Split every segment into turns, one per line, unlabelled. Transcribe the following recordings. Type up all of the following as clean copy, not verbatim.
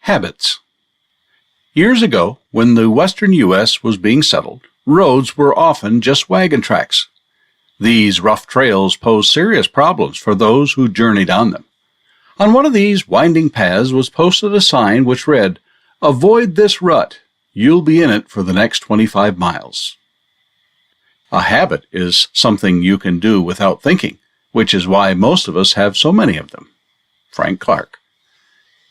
Habits. Years ago, when the western U.S. was being settled, roads were often just wagon tracks. These rough trails posed serious problems for those who journeyed on them. On one of these winding paths was posted a sign which read, "Avoid this rut. You'll be in it for the next 25 miles." A habit is something you can do without thinking, which is why most of us have so many of them. Frank Clark.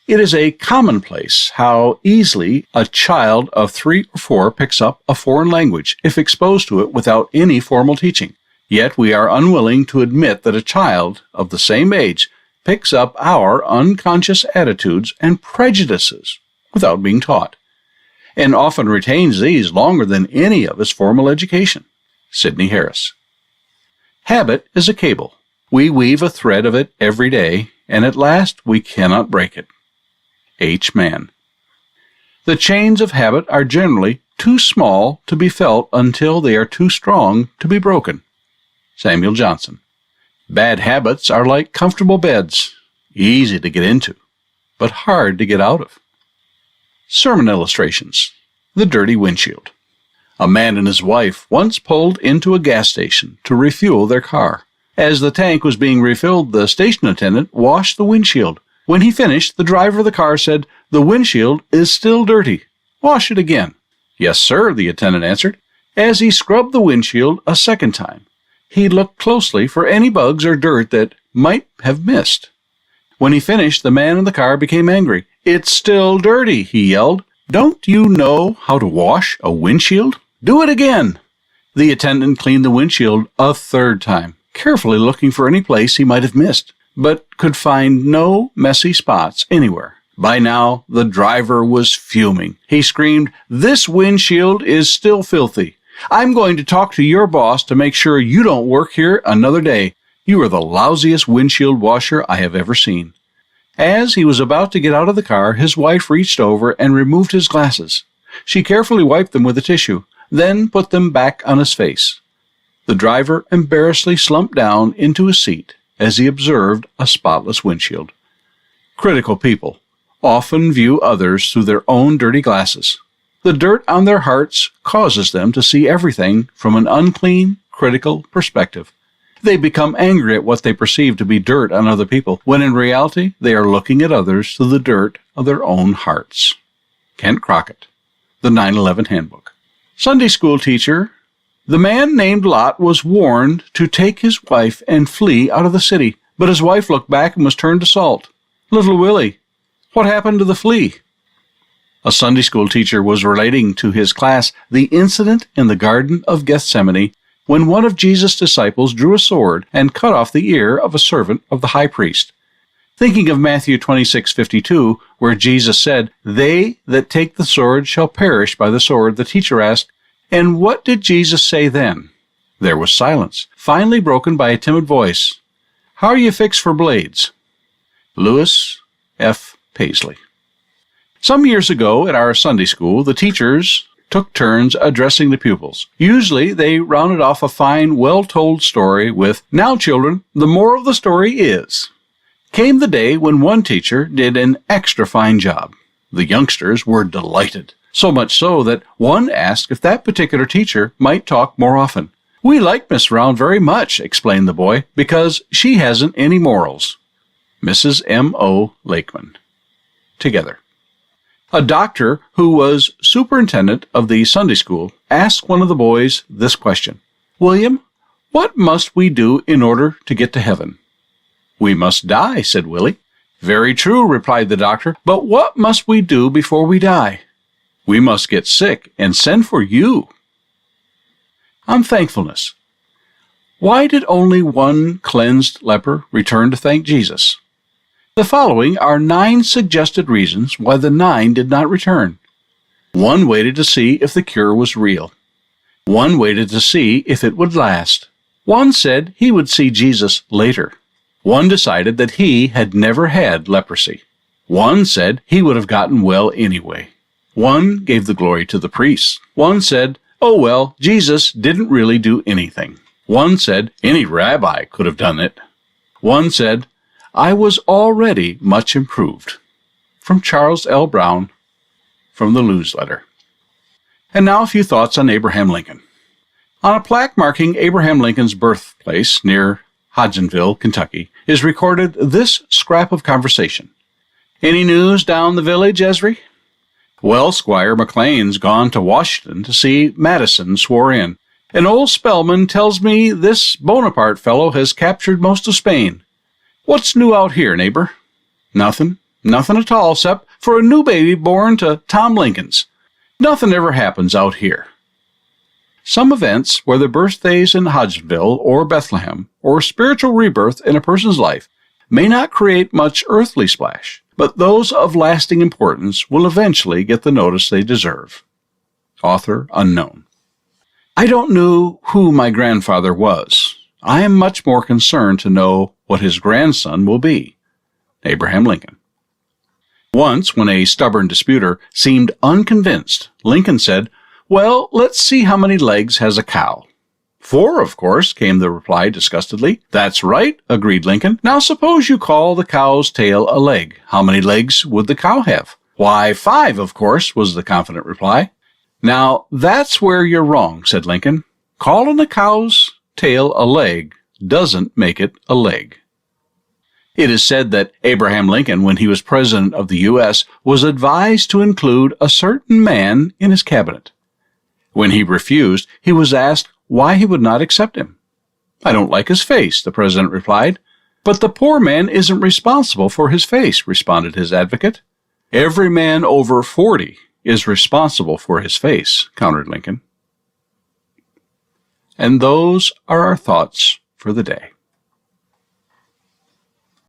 It is a commonplace how easily a child of 3 or 4 picks up a foreign language if exposed to it without any formal teaching. Yet we are unwilling to admit that a child of the same age picks up our unconscious attitudes and prejudices without being taught, and often retains these longer than any of his formal education. Sidney Harris. Habit is a cable. We weave a thread of it every day, and at last we cannot break it. H. Mann. The chains of habit are generally too small to be felt until they are too strong to be broken. Samuel Johnson. Bad habits are like comfortable beds, easy to get into, but hard to get out of. Sermon illustrations. The dirty windshield. A man and his wife once pulled into a gas station to refuel their car. As the tank was being refilled, the station attendant washed the windshield. When he finished, the driver of the car said, "The windshield is still dirty. Wash it again." "Yes, sir," the attendant answered. As he scrubbed the windshield a second time, he looked closely for any bugs or dirt that might have missed. When he finished, the man in the car became angry. "It's still dirty," he yelled. "Don't you know how to wash a windshield? Do it again." The attendant cleaned the windshield a third time, carefully looking for any place he might have missed, but could find no messy spots anywhere. By now, the driver was fuming. He screamed, "This windshield is still filthy. I'm going to talk to your boss to make sure you don't work here another day. You are the lousiest windshield washer I have ever seen." As he was about to get out of the car, his wife reached over and removed his glasses. She carefully wiped them with a tissue, then put them back on his face. The driver embarrassedly slumped down into his seat as he observed a spotless windshield. Critical people often view others through their own dirty glasses. The dirt on their hearts causes them to see everything from an unclean, critical perspective. They become angry at what they perceive to be dirt on other people, when in reality they are looking at others through the dirt of their own hearts. Kent Crockett, The 9/11 Handbook. Sunday school teacher. The man named Lot was warned to take his wife and flee out of the city, but his wife looked back and was turned to salt. Little Willie, what happened to the flea? A Sunday school teacher was relating to his class the incident in the Garden of Gethsemane when one of Jesus' disciples drew a sword and cut off the ear of a servant of the high priest. Thinking of Matthew 26:52, where Jesus said, "They that take the sword shall perish by the sword," the teacher asked, "And what did Jesus say then?" There was silence, finally broken by a timid voice. "How are you fixed for blades?" Lewis F. Paisley. Some years ago at our Sunday school, the teachers took turns addressing the pupils. Usually they rounded off a fine, well-told story with, "Now, children, the moral of the story is." Came the day when one teacher did an extra fine job. The youngsters were delighted, so much so that one asked if that particular teacher might talk more often. "We like Miss Round very much," explained the boy, "because she hasn't any morals." Mrs. M. O. Lakeman. Together. A doctor who was superintendent of the Sunday school asked one of the boys this question, "William, what must we do in order to get to heaven?" "We must die," said Willie. "Very true," replied the doctor, "but what must we do before we die?" "We must get sick and send for you." On thankfulness. Why did only one cleansed leper return to thank Jesus? The following are 9 suggested reasons why the 9 did not return. One waited to see if the cure was real. One waited to see if it would last. One said he would see Jesus later. One decided that he had never had leprosy. One said he would have gotten well anyway. One gave the glory to the priests. One said, "Oh well, Jesus didn't really do anything." One said, "Any rabbi could have done it." One said, "I was already much improved." from Charles L. Brown from the News Letter. And now a few thoughts on Abraham Lincoln. On a plaque marking Abraham Lincoln's birthplace near Hodgenville, Kentucky, is recorded this scrap of conversation. Any news down the village, Esri? Well, Squire McLean's gone to Washington to see Madison swore in. And old Spellman tells me this Bonaparte fellow has captured most of Spain. What's new out here, neighbor? Nothing at all, except for a new baby born to Tom Lincoln's. Nothing ever happens out here. Some events, whether birthdays in Hodgenville or Bethlehem, or spiritual rebirth in a person's life, may not create much earthly splash, but those of lasting importance will eventually get the notice they deserve. Author unknown. I don't know who my grandfather was. I am much more concerned to know what his grandson will be. Abraham Lincoln. Once, when a stubborn disputer seemed unconvinced, Lincoln said, "Well, let's see how many legs has a cow." "4, of course," came the reply disgustedly. "That's right," agreed Lincoln. "Now suppose you call the cow's tail a leg. How many legs would the cow have?" "Why, 5, of course," was the confident reply. "Now, that's where you're wrong," said Lincoln. "Calling a cow's tail a leg doesn't make it a leg." It is said that Abraham Lincoln, when he was president of the U.S., was advised to include a certain man in his cabinet. When he refused, he was asked why he would not accept him. "I don't like his face," the president replied. "But the poor man isn't responsible for his face," responded his advocate. "Every man over 40 is responsible for his face," countered Lincoln. And those are our thoughts for the day.